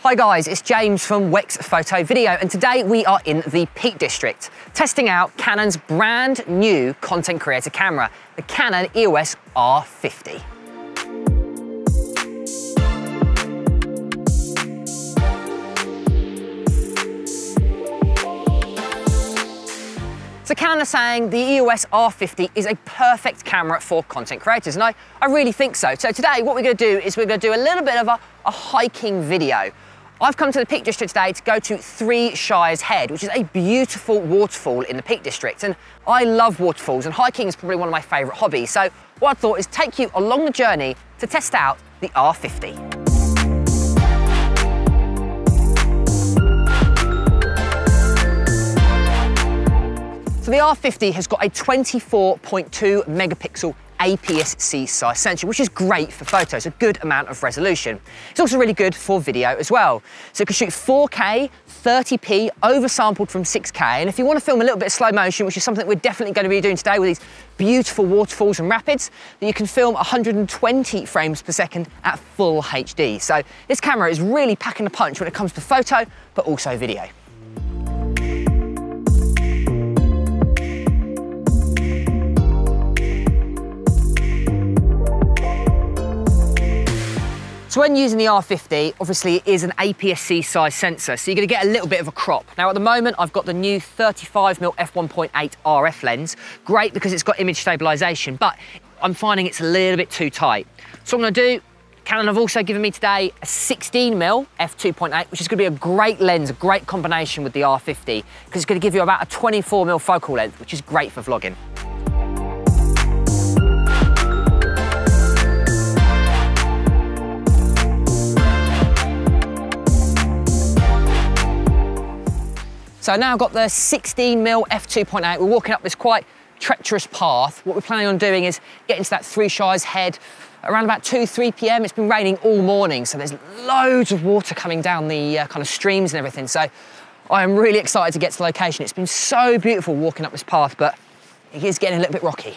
Hi guys, it's James from Wex Photo Video, and today we are in the Peak District, testing out Canon's brand new content creator camera, the Canon EOS R50. So Canon are saying the EOS R50 is a perfect camera for content creators, and I really think so. So today what we're going to do is we're going to do a little bit of a hiking video. I've come to the Peak District today to go to Three Shires Head, which is a beautiful waterfall in the Peak District, and I love waterfalls, and hiking is probably one of my favourite hobbies. So what I thought is take you along the journey to test out the R50. So the R50 has got a 24.2 megapixel APS-C size sensor, which is great for photos, a good amount of resolution. It's also really good for video as well. So it can shoot 4K, 30p, oversampled from 6K, and if you want to film a little bit of slow motion, which is something we're definitely going to be doing today with these beautiful waterfalls and rapids, then you can film 120 frames per second at full HD. So this camera is really packing a punch when it comes to photo, but also video. So when using the R50, obviously it is an APS-C size sensor, so you're going to get a little bit of a crop. Now at the moment, I've got the new 35mm f1.8 RF lens. Great because it's got image stabilisation, but I'm finding it's a little bit too tight. So what I'm going to do, Canon have also given me today a 16mm f2.8, which is going to be a great lens, a great combination with the R50, because it's going to give you about a 24mm focal length, which is great for vlogging. So now I've got the 16mm f2.8. We're walking up this quite treacherous path. What we're planning on doing is getting to that Three Shires Head around about 2–3 p.m. It's been raining all morning, so there's loads of water coming down the kind of streams and everything. So I am really excited to get to the location. It's been so beautiful walking up this path, but it is getting a little bit rocky.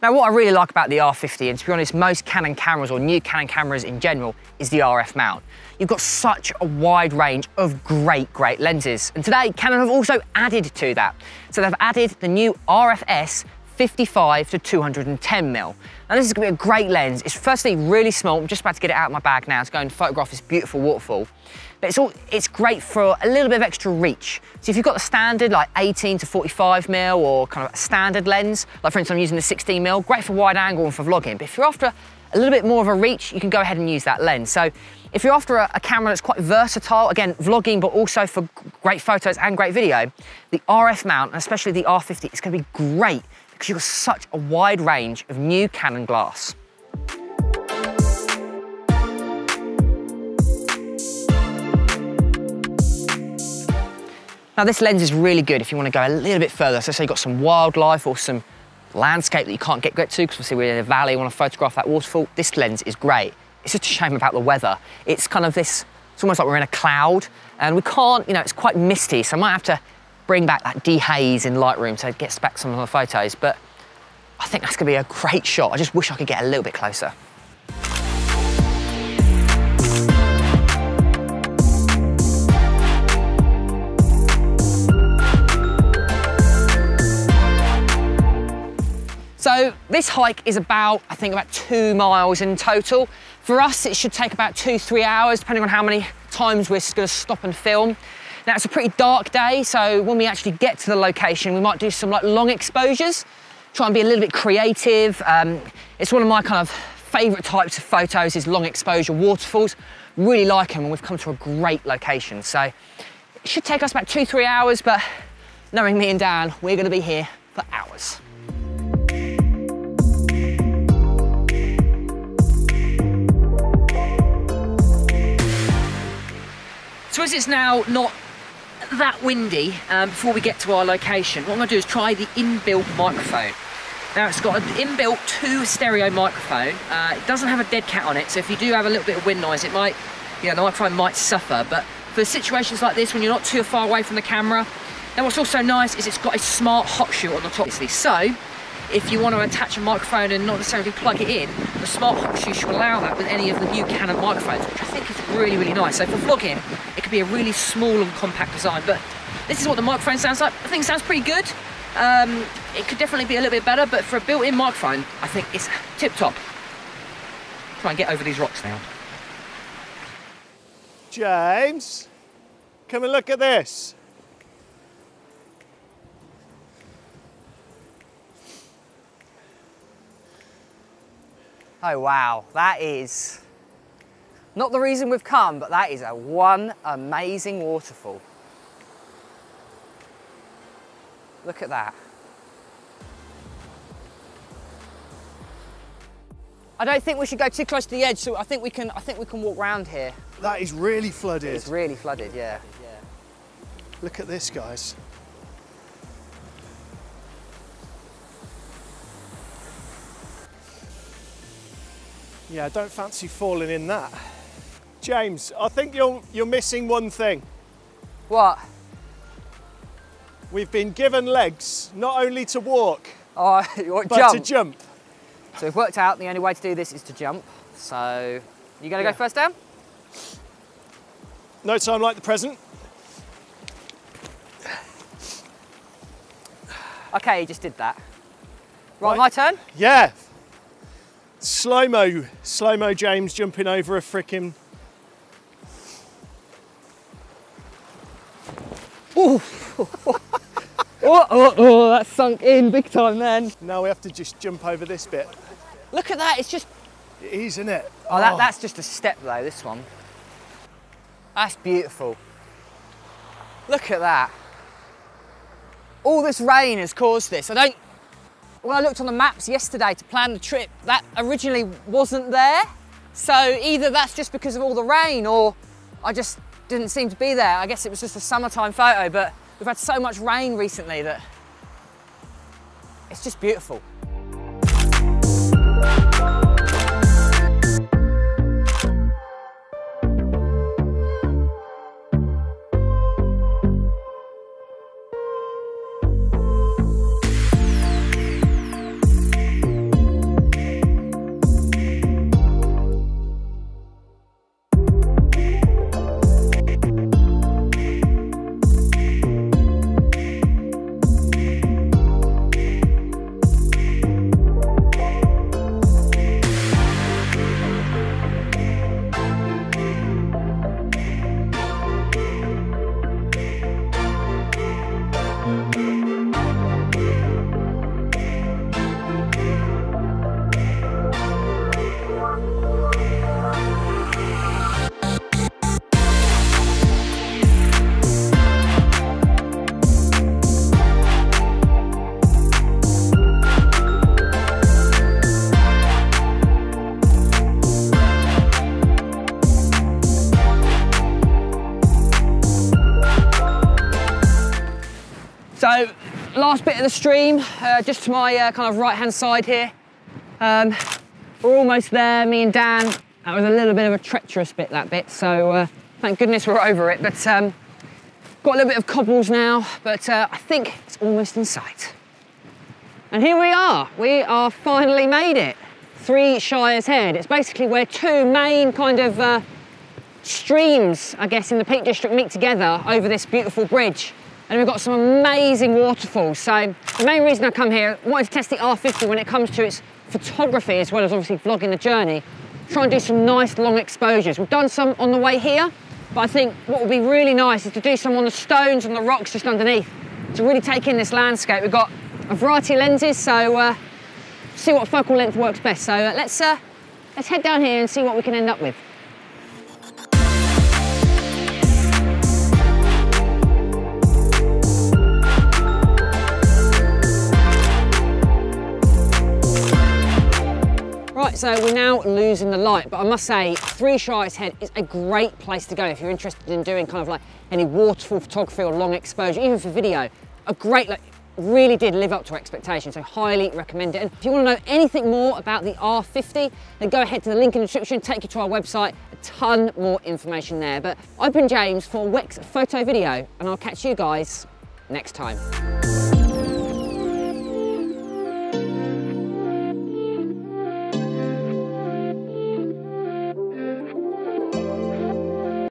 Now what I really like about the R50, and to be honest, most Canon cameras or new Canon cameras in general, is the RF mount. You've got such a wide range of great lenses. And today, Canon have also added to that. So they've added the new RFS 55 to 210mm. Now this is going to be a great lens. It's firstly really small. I'm just about to get it out of my bag now to go and photograph this beautiful waterfall. But it's great for a little bit of extra reach. So if you've got the standard like 18 to 45mm or kind of a standard lens, like for instance I'm using the 16mm, great for wide angle and for vlogging. But if you're after a little bit more of a reach, you can go ahead and use that lens. So if you're after a camera that's quite versatile, again, vlogging, but also for great photos and great video, the RF mount, and especially the R50, is going to be great because you've got such a wide range of new Canon glass. Now this lens is really good if you want to go a little bit further. So say you've got some wildlife or some landscape that you can't get to, because obviously we're in a valley, you want to photograph that waterfall. This lens is great. It's just a shame about the weather. It's kind of this, it's almost like we're in a cloud and we can't, you know, it's quite misty. So I might have to bring back that dehaze in Lightroom so it gets back some of the photos. But I think that's going to be a great shot. I just wish I could get a little bit closer. So this hike is about, I think, about 2 miles in total. For us, it should take about 2–3 hours, depending on how many times we're going to stop and film. Now, it's a pretty dark day, so when we actually get to the location, we might do some like long exposures, try and be a little bit creative. It's one of my kind of favourite types of photos is long exposure waterfalls. Really like them, and we've come to a great location. So it should take us about 2–3 hours, but knowing me and Dan, we're going to be here for hours. So as it's now not that windy, before we get to our location, what I'm going to do is try the inbuilt microphone. Now it's got an inbuilt 2 stereo microphone. It doesn't have a dead cat on it, so if you do have a little bit of wind noise, it might, you know, the microphone might suffer. But for situations like this, when you're not too far away from the camera, now what's also nice is it's got a smart hot shoe on the top. So if you want to attach a microphone and not necessarily plug it in, the smart hot shoe should allow that with any of the new Canon microphones, which I think is really, really nice. So for vlogging, it could be a really small and compact design, but this is what the microphone sounds like. I think it sounds pretty good. It could definitely be a little bit better, but for a built-in microphone, I think it's tip-top. Try and get over these rocks now. James, come and look at this. Oh wow, that is not the reason we've come, but that is one amazing waterfall. Look at that. I don't think we should go too close to the edge, so I think we can walk round here. That is really flooded. It's really flooded, yeah. Look at this, guys. Yeah, I don't fancy falling in that. James, I think you're missing one thing. What? We've been given legs, not only to walk, but to jump. So we've worked out the only way to do this is to jump. So, you gonna go first down? No time like the present. Okay, you just did that. Right, my turn? Yeah. Slow-mo James jumping over a frickin'... Ooh. Oh, that sunk in big time then. Now we have to just jump over this bit. Look at that, it's just... It is, isn't it? Oh, that's just a step though, this one. That's beautiful. Look at that. All this rain has caused this. When I looked on the maps yesterday to plan the trip, that originally wasn't there. So either that's just because of all the rain or I just didn't seem to be there. I guess it was just a summertime photo, but we've had so much rain recently that it's just beautiful. So, last bit of the stream, just to my kind of right-hand side here. We're almost there, me and Dan. That was a little bit of a treacherous bit, that bit, so thank goodness we're over it. But got a little bit of cobbles now, but I think it's almost in sight. And here we are finally made it. 3 Shires Head. It's basically where 2 main kind of streams, I guess, in the Peak District meet together over this beautiful bridge. And we've got some amazing waterfalls. So the main reason I come here, I wanted to test the R50 when it comes to its photography as well as obviously vlogging the journey. Try and do some nice long exposures. We've done some on the way here, but I think what would be really nice is to do some on the stones and the rocks just underneath to really take in this landscape. We've got a variety of lenses, so see what focal length works best. So let's head down here and see what we can end up with. Right, so we're now losing the light, but I must say 3 Shires Head is a great place to go if you're interested in doing kind of like any waterfall photography or long exposure, even for video. A great, like, really did live up to expectations, so highly recommend it. And if you want to know anything more about the R50, then go ahead to the link in the description, take you to our website, a ton more information there. But I've been James for Wex Photo Video, and I'll catch you guys next time.